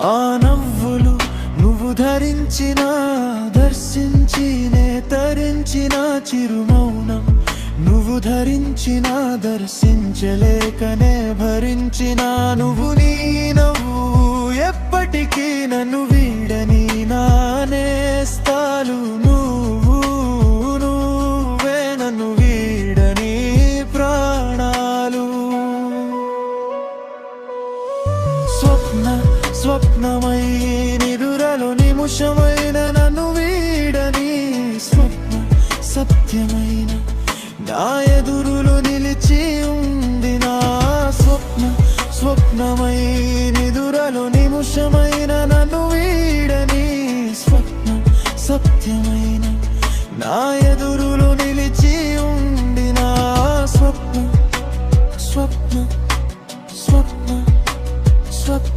ఆ నవ్వులు నువ్వు ధరించిన, దర్శించి నే తరించిన చిరుమౌనం నువ్వు ధరించిన, దర్శించలేకనే భరించిన. నువ్వు నీ నవ్వు ఎప్పటికీ నన్ను వీడని నా నేస్తాలు. నువ్వే నన్ను వీడని ప్రాణాలు. స్వప్నమై నిదురలో నిమిషమైన నన్ను వీడని స్వప్న సత్యమైన నా ఎదురులో నిలిచి ఉంది. నా స్వప్నమై నిదురలో నిమిషమైన నన్ను వీడని స్వప్న సత్యమైన నా ఎదురులో నిలిచి ఉంది. నా స్వప్న స్వప్న స్వప్న స్వప్న